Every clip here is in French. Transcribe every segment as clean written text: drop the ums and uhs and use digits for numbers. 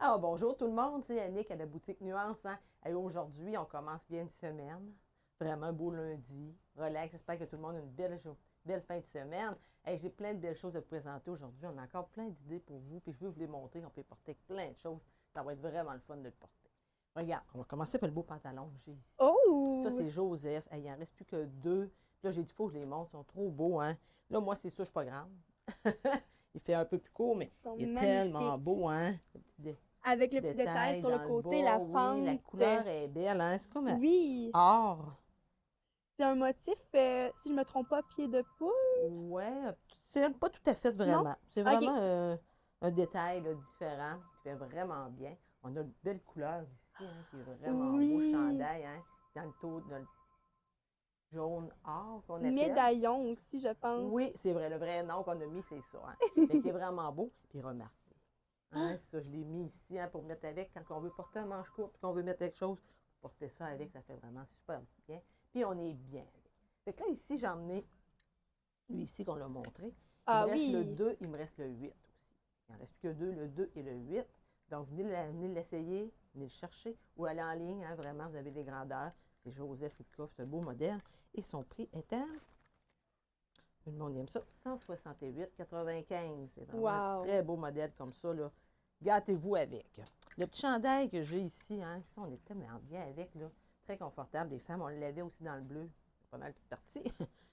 Alors, bonjour tout le monde, c'est Annick à la boutique Nuance. Hein? Et aujourd'hui, on commence bien une semaine. Vraiment un beau lundi. Relax, j'espère que tout le monde a une belle fin de semaine. Et j'ai plein de belles choses à vous présenter aujourd'hui. On a encore plein d'idées pour vous, puis je veux vous les montrer. On peut porter plein de choses. Ça va être vraiment le fun de le porter. Regarde, on va commencer par le beau pantalon que j'ai ici. Ça, Oh! c'est Joseph. Hey, il n'en reste plus que deux. Là, j'ai dit, il faut que je les montre. Ils sont trop beaux, hein? Là, moi, c'est ça, je suis pas grande. Il fait un peu plus court, mais Ils sont il est tellement magnifiques. beau, hein? Avec le petit détail Détail sur le dans le côté, bas, la oui, la fente. couleur est belle, hein? C'est comme un Oui, or. c'est un motif, si je me trompe pas, pied de poule, Ouais, c'est pas tout à fait non? vraiment. C'est OK. vraiment un détail là, différent qui fait vraiment bien. On a une belle couleur ici, hein, qui est vraiment beau, Oui. chandail, hein, dans le jaune or qu'on appelle. Médaillon aussi, je pense. Oui, c'est vrai, le vrai nom qu'on a mis, c'est ça. Hein. Fait qu'il est vraiment beau. Puis remarquez, hein, ça, je l'ai mis ici hein, pour mettre avec quand on veut porter un manche court puis qu'on veut mettre quelque chose. Porter ça avec, ça fait vraiment super bien. Puis on est bien avec. Fait que là, ici, j'ai emmené lui ici qu'on l'a montré. Il me Ah reste le oui. 2, il me reste le 8 aussi. Il n'en reste plus que deux, le 2 et le 8. Donc, venez l'essayer, venez le chercher ou aller en ligne. Hein, vraiment, vous avez les grandeurs. C'est Joseph Ripkoff, c'est un beau modèle. Et son prix est à, tout le monde aime ça, 168,95. C'est vraiment un Wow. très beau modèle comme ça. Là. Gâtez-vous avec. Le petit chandail que j'ai ici, hein, ça, on est tellement bien avec. Là. Très confortable. Les femmes, on l'avait aussi dans le bleu. C'est pas mal toute partie.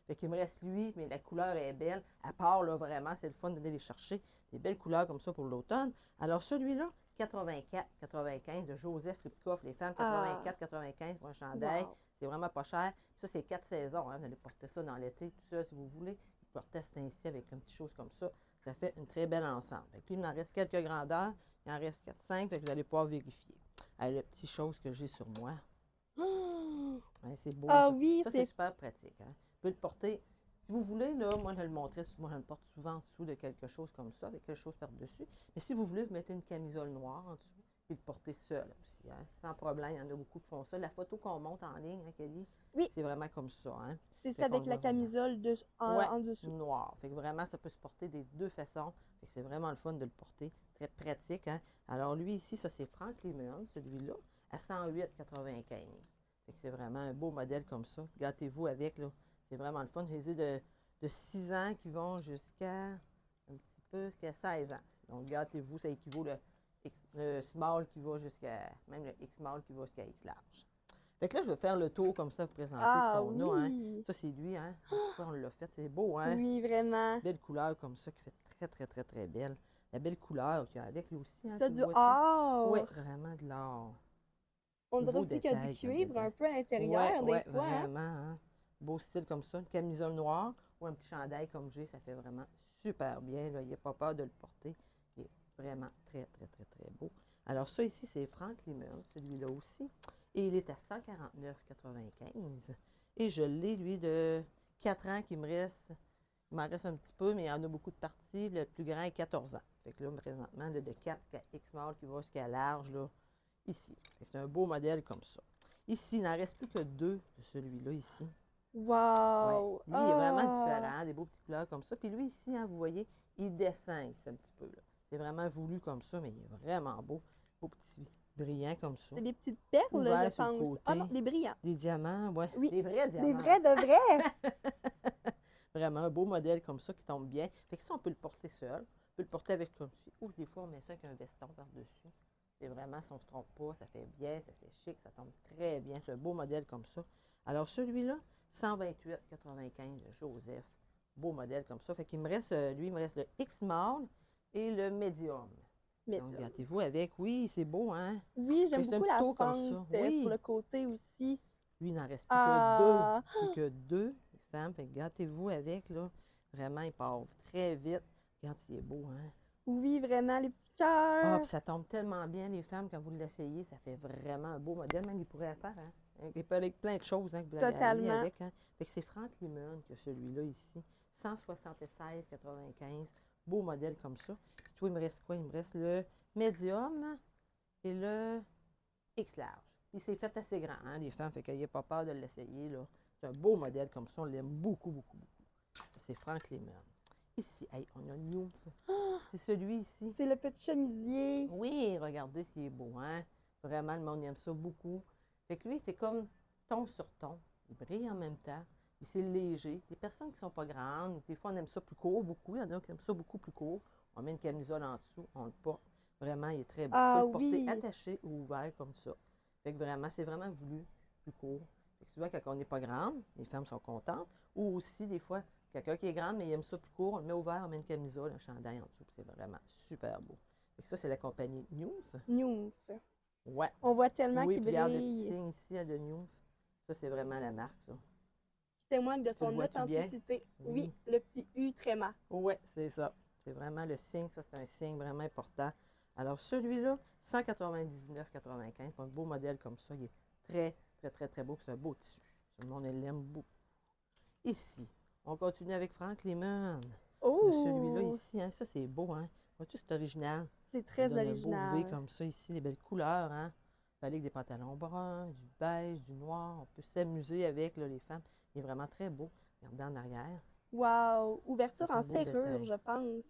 Fait qu'il me reste lui, mais la couleur est belle. À part, là, vraiment, c'est le fun d'aller les chercher. Des belles couleurs comme ça pour l'automne. Alors, celui-là, 84,95 de Joseph Ripkoff. Les femmes, Ah, 84,95 pour un chandail. wow. C'est vraiment pas cher. Puis ça, c'est 4 saisons. Hein. Vous allez porter ça dans l'été, tout ça, si vous voulez. Vous portez cet ainsi avec une petite chose comme ça. Ça fait une très belle ensemble. Fait que puis, il m'en reste quelques grandeurs. Il en reste 4-5. Fait que vous allez pouvoir vérifier. Le petit chose que j'ai sur moi. Ouais, c'est beau. Ah Ça, oui, ça c'est c'est... super pratique. Hein. Vous pouvez le porter. Si vous voulez, là, moi, je le montrais, moi, je le porte souvent en dessous de quelque chose comme ça, avec quelque chose par-dessus. Mais si vous voulez, vous mettez une camisole noire en dessous, puis le porter seul aussi, hein, sans problème. Il y en a beaucoup qui font ça. La photo qu'on monte en ligne, hein, Kelly, Oui, c'est vraiment comme ça. Hein. c'est Fait ça qu'on avec le la voit vraiment. camisole Ouais, en dessous. noir. Fait que vraiment, ça peut se porter des deux façons. Fait que c'est vraiment le fun de le porter. Très pratique. Hein. Alors, lui ici, ça, c'est Frank Lemon, celui-là, à 108,95. Fait que c'est vraiment un beau modèle comme ça. Gâtez-vous avec, là. C'est vraiment le fun. J'ai de 6 ans qui vont jusqu'à un petit peu, jusqu'à 16 ans. Donc, gâtez-vous, ça équivaut le small qui va jusqu'à, même le X small qui va jusqu'à X large. Fait que là, je vais faire le tour comme ça, vous présenter ce Ah qu'on a. Hein. oui. Ça, c'est lui, hein. Pourquoi on l'a fait? C'est beau, hein? Oui, vraiment. Belle couleur comme ça, qui fait très, très, très, très belle. La belle couleur qu'il y a avec lui aussi, hein, Ça tu le du vois-tu? Oui, or. vraiment de l'or. On Des dirait beaux aussi qu'il y a du détails qu'il y a cuivre dedans. un peu à Oui, l'intérieur, oui, des fois, hein? vraiment. Hein? Beau style comme ça. Une camisole noire ou un petit chandail comme j'ai, ça fait vraiment super bien. Là. Il n'y a pas peur de le porter. Il est vraiment très, très, très, très beau. Alors, ça ici, c'est Frank Lemon, celui-là aussi. Et il est à 149,95. Et je l'ai, lui, de 4 ans qui me reste. Il m'en reste un petit peu, mais il y en a beaucoup de parties. Le plus grand est 14 ans. Fait que là, présentement, là, de 4 jusqu'à X-Mall qui va jusqu'à large, là, ici. C'est un beau modèle comme ça. Ici, il n'en reste plus que deux de celui-là ici. Oui. Wow! Lui, il est vraiment Ah! différent, des beaux petits couleurs comme ça. Puis lui ici, hein, vous voyez, il descend ici un petit peu. Là. C'est vraiment voulu comme ça, mais il est vraiment beau. Beau petit brillant comme ça. C'est des petites perles, je Ouvert sur le pense. Ah non, côté. des brillants. Des diamants, ouais. Oui, Des vrais des diamants. vrais de vrais. Vraiment un beau modèle comme ça qui tombe bien. Fait que ça, on peut le porter seul. On peut le porter avec comme ça. Ou des fois, on met ça avec un veston par-dessus. C'est vraiment, si on ne se trompe pas, ça fait bien, ça fait chic, ça tombe très bien. C'est un beau modèle comme ça. Alors, celui-là, 128,95 de Joseph. Beau modèle comme ça. Fait qu'il me reste, lui, il me reste le X-Mall et le Medium. Donc, Médium. gâtez-vous avec. Oui, c'est beau, hein? Oui, Fait j'aime que c'est un beaucoup petit la tour comme fente ça. sur Oui. le côté aussi. Lui, il n'en reste plus que deux. Ah! Plus que deux femmes. Fait que gâtez-vous avec, là. Vraiment, il part très vite. Regarde, il est beau, hein? Oui, vraiment, les petits Ah, cœurs. puis ça tombe tellement bien, les femmes, quand vous l'essayez. Ça fait vraiment un beau modèle. Même, il pourrait le faire, hein? Il peut avec plein de choses, hein, que vous allez allier Totalement. avec, hein? Fait que c'est Frank Limon qui a celui-là ici. 176,95. Beau modèle comme ça. Puis toi, il me reste quoi? Il me reste le médium et le X large. Puis c'est fait assez grand, hein, les femmes, fait qu'il n'y a pas peur de l'essayer, là. C'est un beau modèle comme ça, on l'aime beaucoup, beaucoup, beaucoup. Ça, c'est Frank Lemon. Ici, hey, on a Newf. C'est celui ici. C'est le petit chemisier. Oui, regardez s'il est beau, hein? Vraiment, le monde aime ça beaucoup. Fait que lui, c'est comme ton sur ton. Il brille en même temps. Puis c'est léger. Les personnes qui ne sont pas grandes, des fois, on aime ça plus court, beaucoup. Il y en a qui aiment ça beaucoup plus court. On met une camisole en dessous, on le porte. Vraiment, il est très beau. On peut Ah le porter oui. attaché ou ouvert comme ça. Fait que vraiment, c'est vraiment voulu plus court. Fait que souvent, quand on n'est pas grande, les femmes sont contentes. Ou aussi, des fois, quelqu'un qui est grande, mais il aime ça plus court, on le met ouvert, on met une camisole, un chandail en dessous. Puis c'est vraiment super beau. Fait que ça, c'est la compagnie Newf. Newf. Ouais. On voit tellement Oui, qu'il puis regarde le petit brille. signe ici à de Newf. Ça, c'est vraiment la marque, ça. Qui témoigne de Tu le son vois-tu bien? authenticité. Oui. Oui, le petit U tréma. Oui, c'est ça. C'est vraiment le signe. Ça, c'est un signe vraiment important. Alors, celui-là, 199,95. Un beau modèle comme ça. Il est très, très, très, très beau. C'est un beau tissu. Tout le monde l'aime beaucoup. Ici, on continue avec Frank Lemon. Celui-là Oh! ici, hein, ça, c'est beau, hein. Vois-tu, c'est original. C'est Ça très donne un beau V original. comme ça ici, les belles couleurs, hein. Avec des pantalons bruns, du beige, du noir. On peut s'amuser avec, là, les femmes. Il est vraiment très beau. Regardez en arrière. Wow! Ça Ouverture fait en un beau serrure, détail. je pense.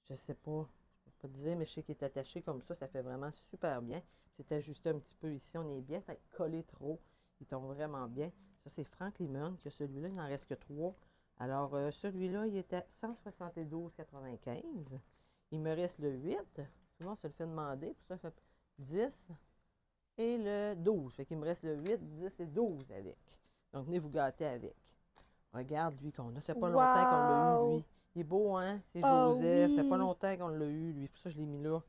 Je sais pas. Je peux pas te dire, mais je sais qu'il est attaché comme ça fait vraiment super bien. C'est ajusté un petit peu ici, on est bien. Ça est collé trop. Il tombe vraiment bien. Ça, c'est Frank Lemon, que celui-là, il n'en reste que 3. Alors, celui-là, il est à 172,95. Il me reste le 8. Souvent, on se le fait demander. Pour ça, ça fait 10 et le 12. Fait qu'il me reste le 8, 10 et 12 avec. Donc, venez vous gâter avec. Regarde, lui, qu'on a. Ça fait pas longtemps qu'on l'a eu, Wow! lui. Il est beau, hein? C'est Ah Joseph. Ça fait pas oui! longtemps qu'on l'a eu, lui. Pour ça, je l'ai mis là.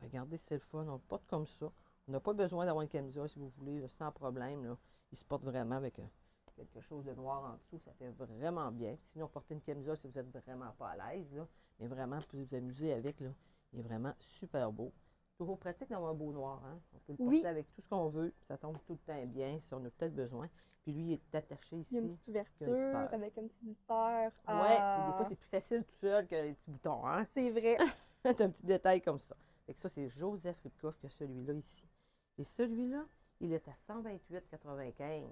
Regardez, c'est le fun. On le porte comme ça. On n'a pas besoin d'avoir une camisole, si vous voulez, là, sans problème. Là. Il se porte vraiment avec quelque chose de noir en dessous. Ça fait vraiment bien. Sinon, portez une camisole si vous n'êtes vraiment pas à l'aise. Là. Mais vraiment, vous pouvez vous amuser avec. Là. Il est vraiment super beau. Toujours pratique d'avoir un beau noir. Hein? On peut le porter Oui, avec tout ce qu'on veut. Ça tombe tout le temps bien si on a peut-être besoin. Puis lui, il est attaché il y a une ici. petite Puis un zipper. ouverture avec un petit zipper. Ouais, puis des fois, Ah! c'est plus facile tout seul que les petits boutons. Hein? C'est vrai. C'est un petit détail comme ça. Fait que ça, c'est Joseph Ripkoff que celui-là ici. Et celui-là, il est à 128,95.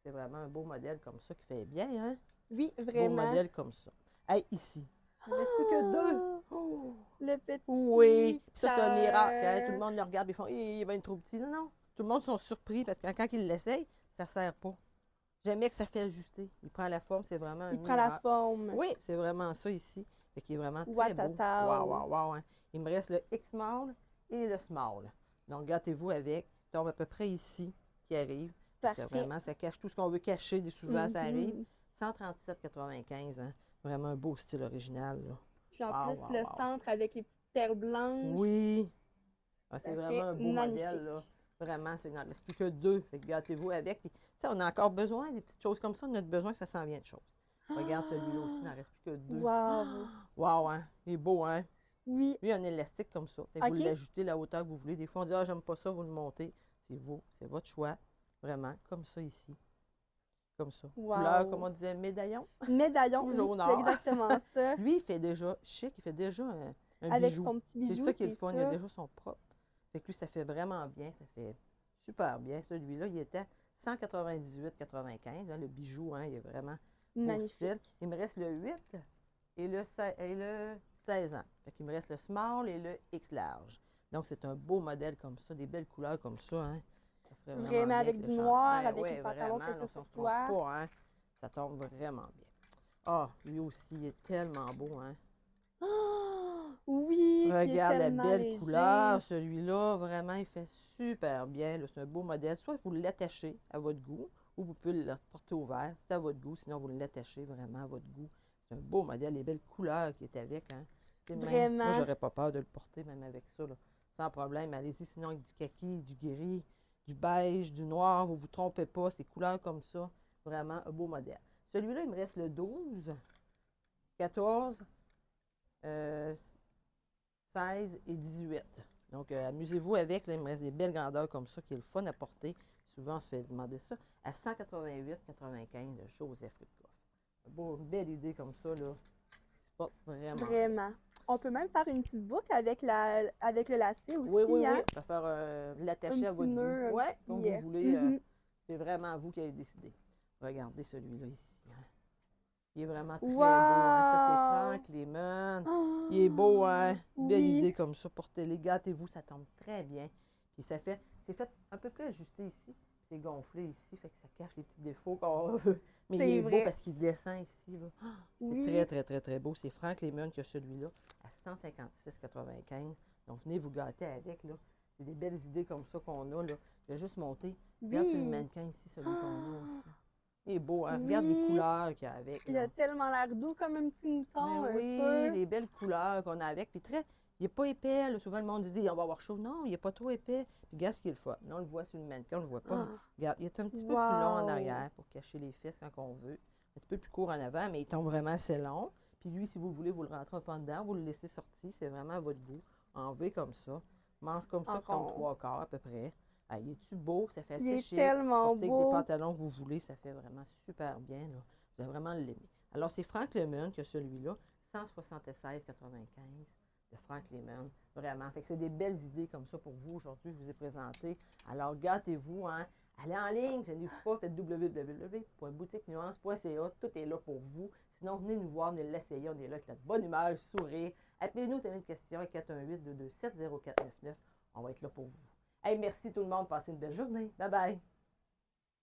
C'est vraiment un beau modèle comme ça qui fait bien, hein? Oui, Beau vraiment. modèle comme ça. Hey, ici. Il ne reste plus que 2. Ah! Oh! Le petit Oui. Puis ça, c'est un miracle. Hein? Tout le cœur. monde le regarde et ils font il va être trop petit. Non, non. Tout le monde sont surpris parce que quand ils l'essayent, ça ne sert pas. Jamais que ça fait ajuster. Il prend la forme, c'est vraiment un Il prend la miracle. forme. Oui, c'est vraiment ça ici. Fait qu'il est vraiment très beau. Watatao. Wow, wow, wow. Hein. Il me reste le X-Small et le Small. Donc, gâtez-vous avec. Il tombe à peu près ici qui arrive. C'est Parfait. vraiment, ça cache tout ce qu'on veut cacher. Souvent, ça arrive. Mhm. 137,95. Hein. Vraiment un beau style original. Là. Puis en Wow, plus, wow, le wow. centre avec les petites perles blanches. Oui. Ah, c'est Ça vraiment fait un beau magnifique. modèle. Là. Vraiment, il n'en reste plus que 2. Fait que gâtez-vous avec. Puis, on a encore besoin des petites choses comme ça. On a besoin que ça s'en vienne de choses. Regarde celui-là aussi, il n'en reste plus que 2. Wow. Wow, hein? Il est beau, hein? Oui. Lui, il a un élastique comme ça. Fait que vous OK. l'ajoutez la hauteur que vous voulez. Des fois, on dit, ah, j'aime pas ça, vous le montez. C'est vous, c'est votre choix. Vraiment, comme ça ici. Comme ça. Couleur, comme Wow. on disait, médaillon. Médaillon, Ou oui, jaune c'est or. exactement ça. Lui, il fait déjà chic, il fait déjà un Avec bijou. son petit C'est bijou, ça qui est le c'est fun, il a ça. déjà son propre. Fait que lui, ça fait vraiment bien, ça fait super bien. Celui-là, il était 198,95. Hein, le bijou, hein, il est vraiment beau style. Magnifique. Il me reste le 8 et le 16 ans. Fait qu'il me reste le small et le X large. Donc, c'est un beau modèle comme ça, des belles couleurs comme ça. Hein. Ça ferait Vraiment bien avec le du chandail. noir, Ben avec ouais, le pantalon vraiment, que là, tu on sur se trompe toi. pas. Hein. Ça tombe vraiment bien. Ah, lui aussi, il est tellement beau. Hein. Oh, oui, puis il est Regarde la tellement belle couleur. léger. Celui-là, vraiment, il fait super bien. C'est un beau modèle. Soit vous l'attachez à votre goût, ou vous pouvez le porter au vert. C'est à votre goût. Sinon, vous l'attachez vraiment à votre goût. C'est un beau modèle. Les belles couleurs qui est avec. Hein. Moi, Vraiment. j'aurais pas peur de le porter, même avec ça. Là. Sans problème. Allez-y, sinon, avec du kaki, du gris, du beige, du noir. Vous ne vous trompez pas. C'est couleurs comme ça. Vraiment un beau modèle. Celui-là, il me reste le 12, 14, 16 et 18. Donc, amusez-vous avec. Là, il me reste des belles grandeurs comme ça qui est le fun à porter. Souvent, on se fait demander ça. À 188,95 de Joseph Ripkoff. Une belle idée comme ça, là. Qui se porte vraiment. Vraiment. On peut même faire une petite boucle avec le lacet aussi, Oui, oui, oui. hein? On peut faire Un l'attacher à petit votre nœud, goût. un Oui, petit... comme vous voulez. mhm. C'est vraiment vous qui avez décidé. Regardez celui-là ici. Hein. Il est vraiment très beau, hein. Ça, c'est Wow! Frank Lemon. Ah, Il est beau, hein? Belle oui. idée comme ça. Portez-les, gâtez-vous, ça tombe très bien. Puis c'est fait un peu plus ajusté ici. C'est gonflé ici, fait que ça cache les petits défauts qu'on veut. Mais il C'est est beau vrai. parce qu'il descend ici, là. Ah, c'est Oui. très, très, très, très beau. C'est Frank Lemon qui a celui-là à 156,95. Donc, venez vous gâter avec, là. C'est des belles idées comme ça qu'on a, là. Je vais juste monter. Regarde sur le Oui. mannequin ici, celui qu'on a Ah, aussi. Il est beau, hein? Regarde les oui. couleurs qu'il y a avec, Il là. a tellement l'air doux comme un petit Mais mouton, un oui, peu. les belles couleurs qu'on a avec. Puis très, il n'est pas épais, là. Souvent, le monde dit, on va avoir chaud. Non, il n'est pas trop épais. Puis regarde ce qu'il est le fun. Là, on le voit sur le mannequin, on ne le voit pas. Mais Ah, regarde, il est un petit peu plus long en wow. arrière pour cacher les fesses quand on veut. Un petit peu plus court en avant, mais il tombe vraiment assez long. Puis lui, si vous voulez, vous le rentrez un peu en dedans, vous le laissez sortir. C'est vraiment à votre goût. En V comme ça. Mange comme ça, En comme rond. 3/4 à peu près. Ah, il est-tu beau? Ça fait Il assez est chic. tellement Porter avec des beau. pantalons que vous voulez, ça fait vraiment super bien, là. Vous allez vraiment l'aimer. Alors, c'est Frank Lemon qui a celui-là, 176,95 de Frank Lemon. Vraiment. Fait que c'est des belles idées comme ça pour vous aujourd'hui. Je vous ai présenté. Alors, gâtez-vous, hein. Allez en ligne, gênez-vous pas, faites www.boutiquenuance.ca. Tout est là pour vous. Sinon, venez nous voir, venez l'essayer. On est là avec notre bonne humeur, sourire. Appelez-nous, si vous avez une question à 418-227-0499. On va être là pour vous. Hey, merci tout le monde. Passez une belle journée. Bye bye.